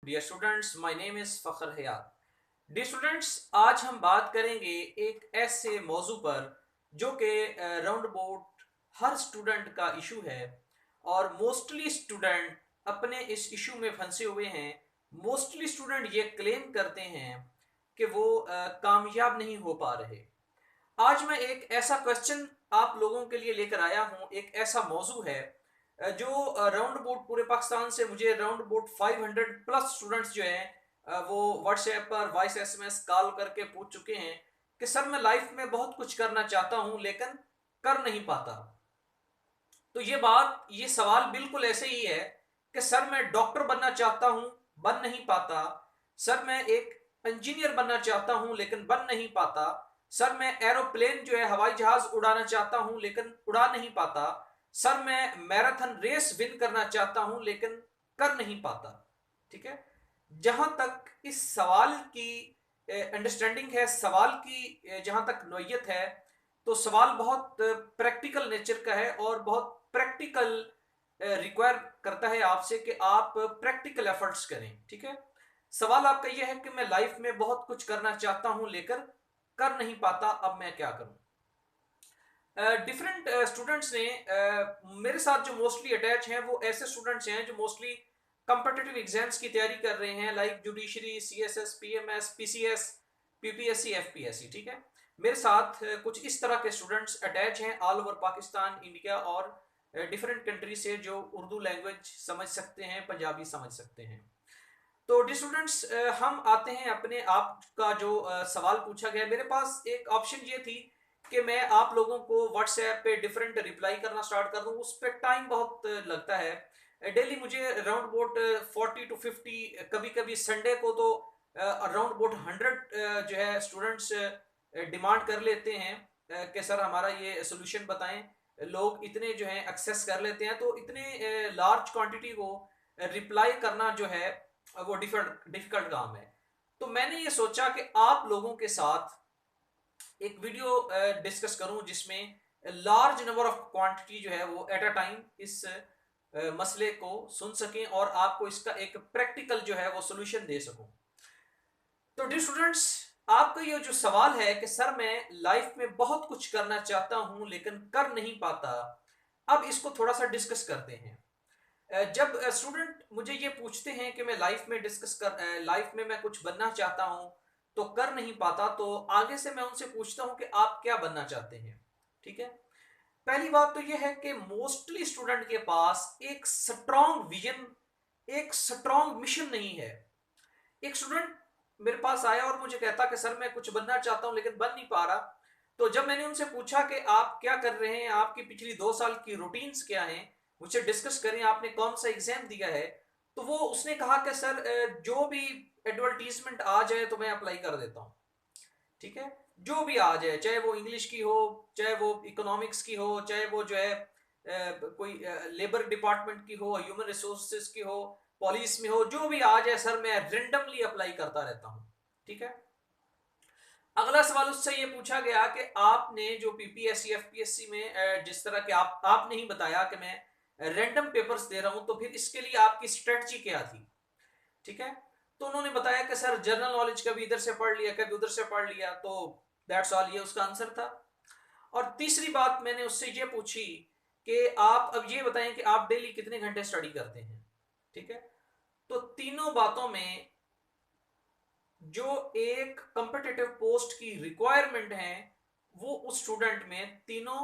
Dear students, my name is Fakhr Hayat. Dear students, आज हम बात करेंगे एक ऐसे मौजू पर जो कि राउंड अबाउट हर स्टूडेंट का इशू है और मोस्टली स्टूडेंट अपने इस इशू में फंसे हुए हैं। मोस्टली स्टूडेंट ये क्लेम करते हैं कि वो कामयाब नहीं हो पा रहे। आज मैं एक ऐसा क्वेश्चन आप लोगों के लिए लेकर आया हूँ, एक ऐसा मौजू है जो राउंड अबाउट पूरे पाकिस्तान से मुझे राउंड अबाउट 500 प्लस स्टूडेंट्स जो हैं वो व्हाट्सएप पर वॉइस एसएमएस कॉल करके पूछ चुके हैं कि सर मैं लाइफ में बहुत कुछ करना चाहता हूँ लेकिन कर नहीं पाता। तो ये सवाल बिल्कुल ऐसे ही है कि सर मैं डॉक्टर बनना चाहता हूँ, बन नहीं पाता। सर मैं एक इंजीनियर बनना चाहता हूँ लेकिन बन नहीं पाता। सर मैं एरोप्लेन जो है हवाई जहाज उड़ाना चाहता हूँ लेकिन उड़ा नहीं पाता। सर मैं मैराथन रेस विन करना चाहता हूँ लेकिन कर नहीं पाता। ठीक है। जहां तक इस सवाल की अंडरस्टैंडिंग है, सवाल की जहां तक नोयत है, तो सवाल बहुत प्रैक्टिकल नेचर का है और बहुत प्रैक्टिकल रिक्वायर करता है आपसे कि आप प्रैक्टिकल एफर्ट्स करें। ठीक है। सवाल आपका यह है कि मैं लाइफ में बहुत कुछ करना चाहता हूं लेकर कर नहीं पाता, अब मैं क्या करूं। डिफरेंट स्टूडेंट्स ने मेरे साथ जो मोस्टली अटैच हैं वो ऐसे स्टूडेंट्स हैं जो मोस्टली कंपटीटिव एग्जाम्स की तैयारी कर रहे हैं, like judiciary, CSS, PMS, PCS, PPSC, FPSC. ठीक है। मेरे साथ कुछ इस तरह के स्टूडेंट्स अटैच हैं ऑल ओवर पाकिस्तान, इंडिया और डिफरेंट कंट्री से, जो उर्दू लैंग्वेज समझ सकते हैं, पंजाबी समझ सकते हैं। तो डी स्टूडेंट्स, हम आते हैं अपने आप का जो सवाल पूछा गया। मेरे पास एक ऑप्शन ये थी कि मैं आप लोगों को व्हाट्सएप पे डिफरेंट रिप्लाई करना स्टार्ट कर दूं। उस पर टाइम बहुत लगता है। डेली मुझे अराउंड अबाउट 40 to 50, कभी कभी संडे को तो अराउंड अबाउट 100 जो है स्टूडेंट्स डिमांड कर लेते हैं कि सर हमारा ये सोल्यूशन बताएं। लोग इतने जो है एक्सेस कर लेते हैं, तो इतने लार्ज क्वांटिटी को रिप्लाई करना जो है वो डिफिकल्ट काम है। तो मैंने ये सोचा कि आप लोगों के साथ एक वीडियो डिस्कस करूं जिसमें लार्ज नंबर ऑफ क्वांटिटी जो है वो एट अ टाइम इस मसले को सुन सकें और आपको इसका एक प्रैक्टिकल जो है वो सोल्यूशन दे सकूं। तो डियर स्टूडेंट्स, आपका ये जो सवाल है कि सर मैं लाइफ में बहुत कुछ करना चाहता हूं लेकिन कर नहीं पाता, अब इसको थोड़ा सा डिस्कस करते हैं। जब स्टूडेंट मुझे ये पूछते हैं कि मैं लाइफ में मैं कुछ बनना चाहता हूं तो कर नहीं पाता, तो आगे से मैं उनसे पूछता हूं कि आप क्या बनना चाहते हैं। ठीक है। पहली बात तो ये है कि मोस्टली स्टूडेंट के पास एक स्ट्रॉन्ग विजन, एक स्ट्रॉन्ग मिशन नहीं है। एक स्टूडेंट मेरे पास आया और मुझे कहता कि सर मैं कुछ बनना चाहता हूं लेकिन बन नहीं पा रहा। तो जब मैंने उनसे पूछा कि आप क्या कर रहे हैं, आपकी पिछली 2 साल की रूटीन्स क्या हैं, मुझे डिस्कस करें, आपने कौन सा एग्जाम दिया है, तो वो उसने कहा कि सर जो भी एडवर्टीजमेंट आ जाए तो मैं अप्लाई कर देता हूँ। ठीक है। जो भी आ जाए, चाहे वो इंग्लिश की हो, चाहे वो इकोनॉमिक्स की हो, चाहे वो जो है कोई लेबर डिपार्टमेंट की हो, ह्यूमन रिसोर्सेज की हो, पुलिस में हो, जो भी आ जाए सर मैं रेंडमली अप्लाई करता रहता हूँ। ठीक है। अगला सवाल उससे ये पूछा गया कि आपने जो पीपीएससी, एफपीएससी में जिस तरह के आपने ही बताया कि मैं रैंडम पेपर्स दे रहा हूं, तो फिर इसके लिए आपकी स्ट्रेटजी क्या थी। ठीक है। तो उन्होंने बताया कि सर जनरल नॉलेज कभी इधर से पढ़ लिया, कभी उधर से पढ़ लिया, तो दैट्स ऑल, ये उसका आंसर था। और तीसरी बात मैंने उससे ये पूछी कि आप अब ये बताएं कि आप डेली कितने घंटे स्टडी करते हैं। ठीक है। तो तीनों बातों में जो एक कॉम्पिटिटिव पोस्ट की रिक्वायरमेंट है, वो उस स्टूडेंट में तीनों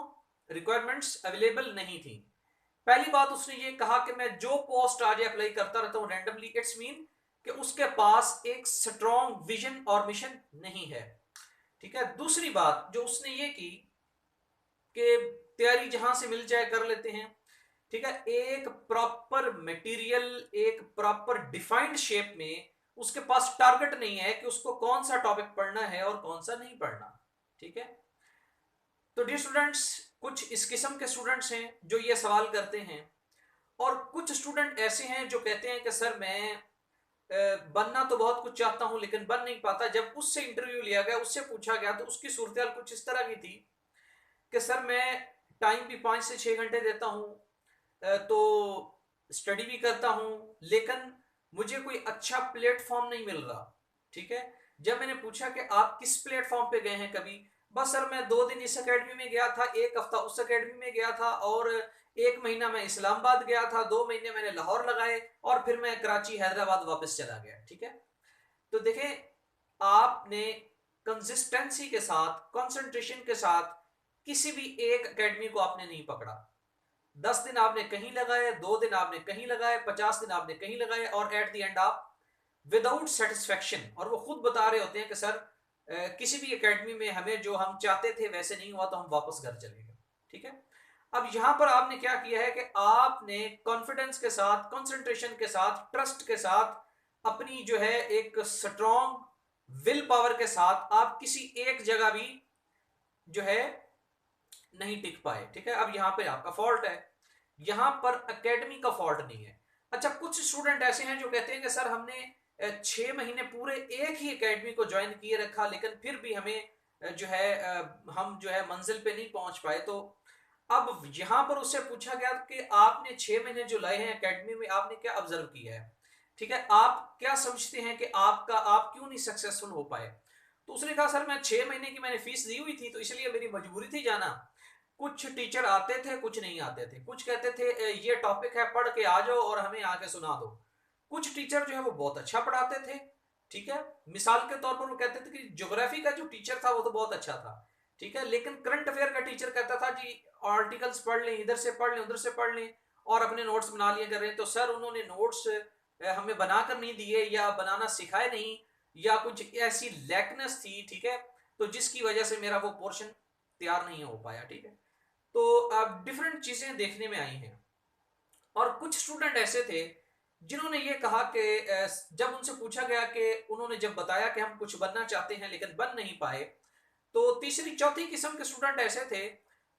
रिक्वायरमेंट्स अवेलेबल नहीं थी। पहली बात, उसने ये कहा कि मैं जो पोस्ट आ जाए अप्लाई करता रहता हूं रैंडमली। इट्स मीन कि उसके पास एक स्ट्रॉन्ग विजन और मिशन नहीं है। ठीक है। दूसरी बात जो उसने ये की कि तैयारी जहां से मिल जाए कर लेते हैं। ठीक है। एक प्रॉपर मटेरियल, एक प्रॉपर डिफाइंड शेप में उसके पास टारगेट नहीं है कि उसको कौन सा टॉपिक पढ़ना है और कौन सा नहीं पढ़ना। ठीक है। तो डियर स्टूडेंट्स, कुछ इस किस्म के स्टूडेंट्स हैं जो ये सवाल करते हैं, और कुछ स्टूडेंट ऐसे हैं जो कहते हैं कि सर मैं बनना तो बहुत कुछ चाहता हूं लेकिन बन नहीं पाता। जब उससे इंटरव्यू लिया गया, उससे पूछा गया, तो उसकी सूरत कुछ इस तरह की थी कि सर मैं टाइम भी 5 से 6 घंटे देता हूं, तो स्टडी भी करता हूं, लेकिन मुझे कोई अच्छा प्लेटफॉर्म नहीं मिल रहा। ठीक है, जब मैंने पूछा कि आप किस प्लेटफॉर्म पे गए हैं कभी, बस सर मैं 2 दिन इस एकेडमी में गया था, एक हफ्ता उस एकेडमी में गया था, और 1 महीना मैं इस्लामाबाद गया था, 2 महीने मैंने लाहौर लगाए, और फिर मैं कराची हैदराबाद वापस चला गया। ठीक है, तो देखें आपने कंसिस्टेंसी के साथ, कंसंट्रेशन के साथ किसी भी एक एकेडमी को आपने नहीं पकड़ा। 10 दिन आपने कहीं लगाए, 2 दिन आपने कहीं लगाए, 50 दिन आपने कहीं लगाए, और एट द एंड आप विदाउट सेटिस्फेक्शन, और वो खुद बता रहे होते हैं कि सर किसी भी एकेडमी में हमें जो हम चाहते थे वैसे नहीं हुआ, तो हम वापस घर चले गए। ठीक है, अब यहां पर आपने क्या किया है कि आपने कॉन्फिडेंस के साथ, कंसंट्रेशन के साथ, ट्रस्ट के साथ, अपनी जो है एक स्ट्रॉन्ग विल पावर के साथ आप किसी एक जगह भी जो है नहीं टिक पाए। ठीक है, अब यहां पे आपका फॉल्ट है, यहां पर एकेडमी का फॉल्ट नहीं है। अच्छा, कुछ स्टूडेंट ऐसे हैं जो कहते हैं कि सर हमने 6 महीने पूरे एक ही एकेडमी को ज्वाइन किए रखा, लेकिन फिर भी हमें जो है हम जो है मंजिल पे नहीं पहुंच पाए। तो अब यहां पर उससे पूछा गया कि आपने 6 महीने जो लाए हैं एकेडमी में, आपने क्या ऑब्जर्व किया है? ठीक है, आप क्या समझते हैं कि आप क्यों नहीं सक्सेसफुल हो पाए? तो उसने कहा सर मैं 6 महीने की मैंने फीस दी हुई थी, तो इसलिए मेरी मजबूरी थी जाना। कुछ टीचर आते थे, कुछ नहीं आते थे, कुछ कहते थे ये टॉपिक है पढ़ के आ जाओ और हमें आके सुना दो। कुछ टीचर जो है वो बहुत अच्छा पढ़ाते थे। ठीक है, मिसाल के तौर पर वो कहते थे कि ज्योग्राफी का जो टीचर था वो तो बहुत अच्छा था। ठीक है, लेकिन करंट अफेयर का टीचर कहता था जी आर्टिकल्स पढ़ लें, इधर से पढ़ लें, उधर से पढ़ लें, और अपने नोट्स बना लिए कर रहे हैं। तो सर उन्होंने नोट्स हमें बनाकर नहीं दिए, या बनाना सिखाए नहीं, या कुछ ऐसी लैकनेस थी। ठीक है, तो जिसकी वजह से मेरा वो पोर्शन तैयार नहीं हो पाया। ठीक है, तो अब डिफरेंट चीजें देखने में आई हैं। और कुछ स्टूडेंट ऐसे थे जिन्होंने ये कहा कि जब उनसे पूछा गया कि उन्होंने जब बताया कि हम कुछ बनना चाहते हैं लेकिन बन नहीं पाए, तो तीसरी चौथी किस्म के स्टूडेंट ऐसे थे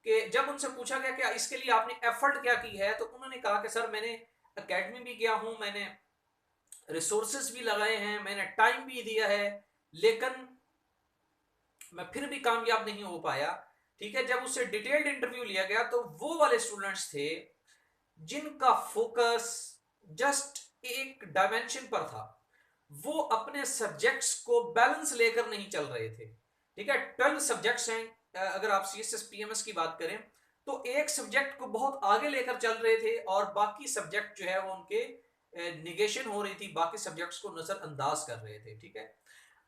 कि जब उनसे पूछा गया कि इसके लिए आपने एफर्ट क्या की है, तो उन्होंने कहा कि सर मैंने एकेडमी भी गया हूं, मैंने रिसोर्सेज भी लगाए हैं, मैंने टाइम भी दिया है, लेकिन मैं फिर भी कामयाब नहीं हो पाया। ठीक है, जब उससे डिटेल्ड इंटरव्यू लिया गया तो वो वाले स्टूडेंट्स थे जिनका फोकस जस्ट एक डायमेंशन पर था, वो अपने सब्जेक्ट्स को बैलेंस लेकर नहीं चल रहे थे। ठीक है, 12 सब्जेक्ट्स हैं, अगर आप सीएसएस पीएमएस की बात करें तो एक सब्जेक्ट को बहुत आगे लेकर चल रहे थे, और बाकी सब्जेक्ट जो है वो उनके निगेशन हो रही थी, बाकी सब्जेक्ट्स को नजरअंदाज कर रहे थे। ठीक है,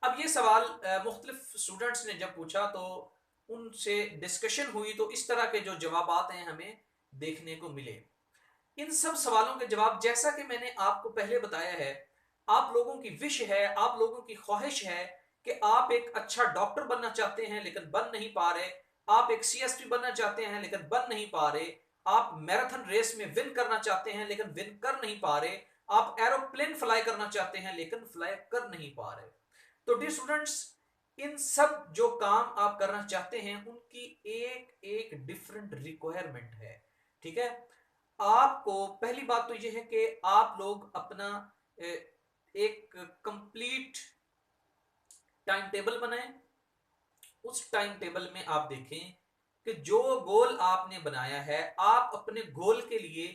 अब ये सवाल मुख्तलिफ स्टूडेंट्स ने जब पूछा तो उनसे डिस्कशन हुई, तो इस तरह के जो जवाब हैं हमें देखने को मिले। इन सब सवालों के जवाब, जैसा कि मैंने आपको पहले बताया है, आप लोगों की विश है, आप लोगों की ख्वाहिश है कि आप एक अच्छा डॉक्टर बनना चाहते हैं लेकिन बन नहीं पा रहे, आप एक सीएसपी बनना चाहते हैं लेकिन बन नहीं पा रहे, आप मैराथन रेस में विन करना चाहते हैं लेकिन विन कर नहीं पा रहे, आप एरोप्लेन फ्लाई करना चाहते हैं लेकिन फ्लाई कर नहीं पा रहे। तो डियर स्टूडेंट्स, इन सब जो काम आप करना चाहते हैं उनकी एक एक डिफरेंट रिक्वायरमेंट है। ठीक है, आपको पहली बात तो यह है कि आप लोग अपना एक कंप्लीट टाइम टेबल बनाएं। उस टाइम टेबल में आप देखें कि जो गोल आपने बनाया है, आप अपने गोल के लिए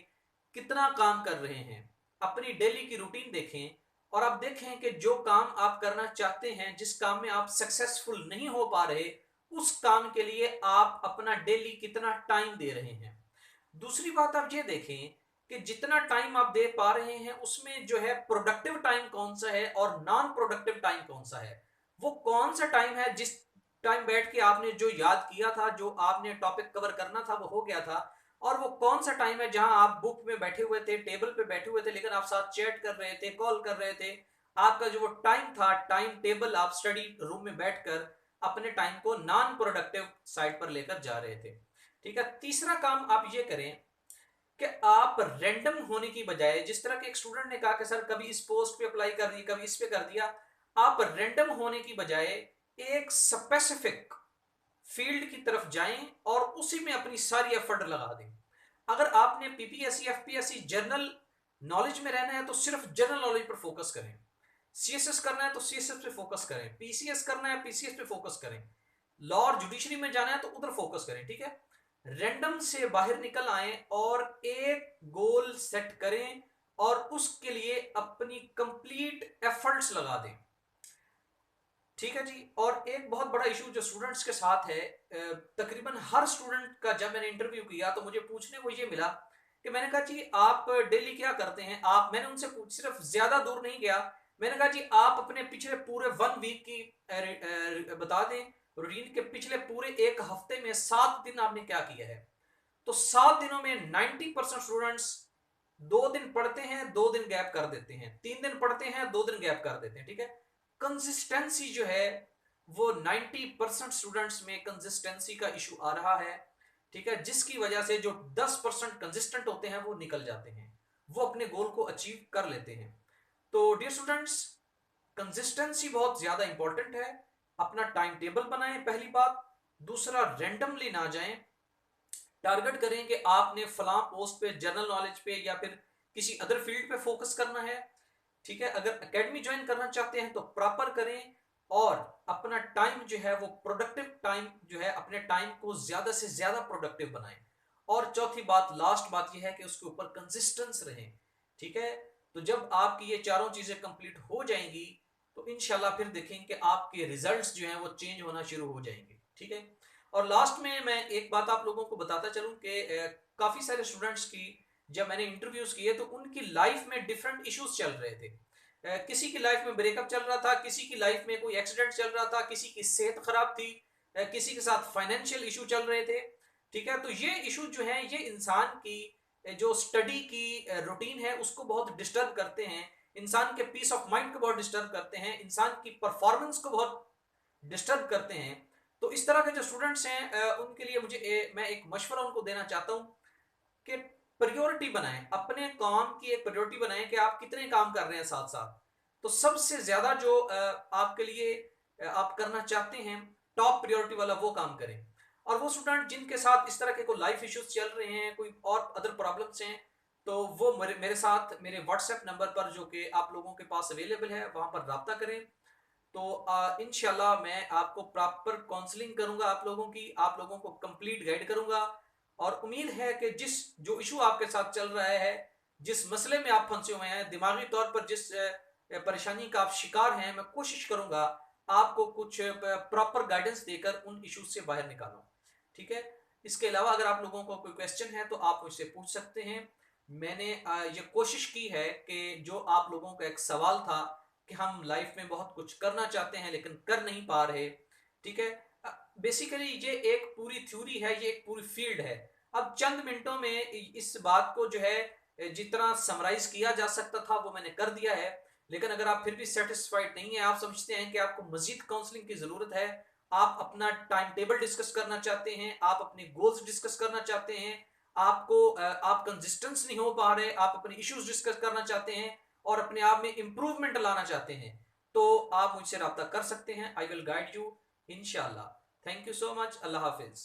कितना काम कर रहे हैं। अपनी डेली की रूटीन देखें, और आप देखें कि जो काम आप करना चाहते हैं, जिस काम में आप सक्सेसफुल नहीं हो पा रहे, उस काम के लिए आप अपना डेली कितना टाइम दे रहे हैं। दूसरी बात आप ये देखें कि जितना टाइम आप दे पा रहे हैं उसमें जो है प्रोडक्टिव टाइम कौन सा है और नॉन प्रोडक्टिव टाइम कौन सा है। वो कौन सा टाइम है जिस टाइम बैठ के आपने जो याद किया था, जो आपने टॉपिक कवर करना था वो हो गया था, और वो कौन सा टाइम है जहां आप बुक में बैठे हुए थे, टेबल पे बैठे हुए थे, लेकिन आप साथ चैट कर रहे थे, कॉल कर रहे थे। आपका जो वो टाइम था, टाइम टेबल, आप स्टडी रूम में बैठकर अपने टाइम को नॉन प्रोडक्टिव साइड पर लेकर जा रहे थे। ठीक है, तीसरा काम आप ये करें कि आप रैंडम होने की बजाय, जिस तरह के एक स्टूडेंट ने कहा कि सर कभी इस पोस्ट पे अप्लाई कर दिया, कभी इस पे कर दिया, आप रैंडम होने की बजाय एक स्पेसिफिक फील्ड की तरफ जाएं और उसी में अपनी सारी एफर्ट लगा दें। अगर आपने पीपीएससी एफपीएससी जनरल नॉलेज में रहना है तो सिर्फ जनरल नॉलेज पर फोकस करें, सीएसएस करना है तो सीएसएस पे फोकस करें, पीसीएस करना है पीसीएस पे फोकस करें, लॉ और जुडिशरी में जाना है तो उधर फोकस करें। ठीक है, रैंडम से बाहर निकल आए और एक गोल सेट करें, और उसके लिए अपनी कंप्लीट एफर्ट्स लगा दें। ठीक है जी। और एक बहुत बड़ा इशू जो स्टूडेंट्स के साथ है, तकरीबन हर स्टूडेंट का जब मैंने इंटरव्यू किया तो मुझे पूछने को ये मिला कि मैंने कहा जी आप डेली क्या करते हैं, आप, मैंने उनसे सिर्फ ज्यादा दूर नहीं गया, मैंने कहा जी आप अपने पिछले पूरे 1 वीक की बता दें, रूटीन के पिछले पूरे एक हफ्ते में 7 दिन आपने क्या किया है। तो 7 दिनों में 90% स्टूडेंट्स 2 दिन पढ़ते हैं, 2 दिन गैप कर देते हैं, 3 दिन पढ़ते हैं, 2 दिन गैप कर देते हैं। ठीक है। कंसिस्टेंसी जो है वो 90% स्टूडेंट्स में कंसिस्टेंसी का इशू आ रहा है। ठीक है। जिसकी वजह से जो 10% कंसिस्टेंट होते हैं वो निकल जाते हैं, वो अपने गोल को अचीव कर लेते हैं। तो डियर स्टूडेंट्स, कंसिस्टेंसी बहुत ज्यादा इंपॉर्टेंट है। अपना टाइम टेबल बनाएं, पहली बात। दूसरा, रैंडमली ना जाएं। टारगेट करें कि आपने फलां पोस्ट पे, जनरल नॉलेज पे या फिर किसी अदर फील्ड पे फोकस करना है। ठीक है। अगर एकेडमी ज्वाइन करना चाहते हैं तो प्रॉपर करें, और अपना टाइम जो है वो प्रोडक्टिव टाइम जो है, अपने टाइम को ज्यादा से ज्यादा प्रोडक्टिव बनाएं। और चौथी बात, लास्ट बात यह है कि उसके ऊपर कंसिस्टेंस रहें। ठीक है। तो जब आपकी ये चारों चीजें कंप्लीट हो जाएंगी तो इंशाल्लाह फिर देखेंगे कि आपके रिजल्ट्स जो हैं वो चेंज होना शुरू हो जाएंगे। ठीक है। और लास्ट में मैं एक बात आप लोगों को बताता चलूं कि काफी सारे स्टूडेंट्स की जब मैंने इंटरव्यूज किए तो उनकी लाइफ में डिफरेंट इश्यूज चल रहे थे। किसी की लाइफ में ब्रेकअप चल रहा था, किसी की लाइफ में कोई एक्सीडेंट चल रहा था, किसी की सेहत खराब थी, किसी के साथ फाइनेंशियल इशू चल रहे थे। ठीक है। तो ये इशू जो है ये इंसान की जो स्टडी की रूटीन है उसको बहुत डिस्टर्ब करते हैं, इंसान के पीस ऑफ माइंड को बहुत डिस्टर्ब करते हैं, इंसान की परफॉर्मेंस को बहुत डिस्टर्ब करते हैं। तो इस तरह के जो स्टूडेंट्स हैं उनके लिए मैं एक मशवरा उनको देना चाहता हूँ कि प्रायोरिटी बनाएं, अपने काम की एक प्रायोरिटी बनाएं कि आप कितने काम कर रहे हैं साथ साथ। तो सबसे ज्यादा जो आपके लिए आप करना चाहते हैं टॉप प्रायोरिटी वाला वो काम करें। और वो स्टूडेंट जिनके साथ इस तरह के कोई लाइफ इश्यूज चल रहे हैं, कोई और अदर प्रॉब्लम्स हैं, तो वो मेरे साथ मेरे व्हाट्सएप नंबर पर जो कि आप लोगों के पास अवेलेबल है वहां पर रब्ता करें। तो इंशाल्लाह मैं आपको प्रॉपर काउंसलिंग करूंगा, आप लोगों को कंप्लीट गाइड करूंगा। और उम्मीद है कि जिस जो इशू आपके साथ चल रहा है, जिस मसले में आप फंसे हुए हैं, दिमागी तौर पर जिस परेशानी का आप शिकार हैं, मैं कोशिश करूंगा आपको कुछ प्रॉपर गाइडेंस देकर उन इश्यूज से बाहर निकालूं। ठीक है। इसके अलावा अगर आप लोगों को कोई क्वेश्चन है तो आप मुझसे पूछ सकते हैं। मैंने ये कोशिश की है कि जो आप लोगों का एक सवाल था कि हम लाइफ में बहुत कुछ करना चाहते हैं लेकिन कर नहीं पा रहे। ठीक है। बेसिकली ये एक पूरी थ्योरी है, ये एक पूरी फील्ड है। अब चंद मिनटों में इस बात को जो है जितना समराइज किया जा सकता था वो मैंने कर दिया है। लेकिन अगर आप फिर भी सेटिस्फाइड नहीं है, आप समझते हैं कि आपको मजीद काउंसलिंग की जरूरत है, आप अपना टाइम टेबल डिस्कस करना चाहते हैं, आप अपने गोल्स डिस्कस करना चाहते हैं, आप कंसिस्टेंस नहीं हो पा रहे, आप अपने इश्यूज डिस्कस करना चाहते हैं और अपने आप में इंप्रूवमेंट लाना चाहते हैं, तो आप मुझसे रब्ता कर सकते हैं। आई विल गाइड यू इंशाल्लाह। Thank you so much. Allah Hafiz.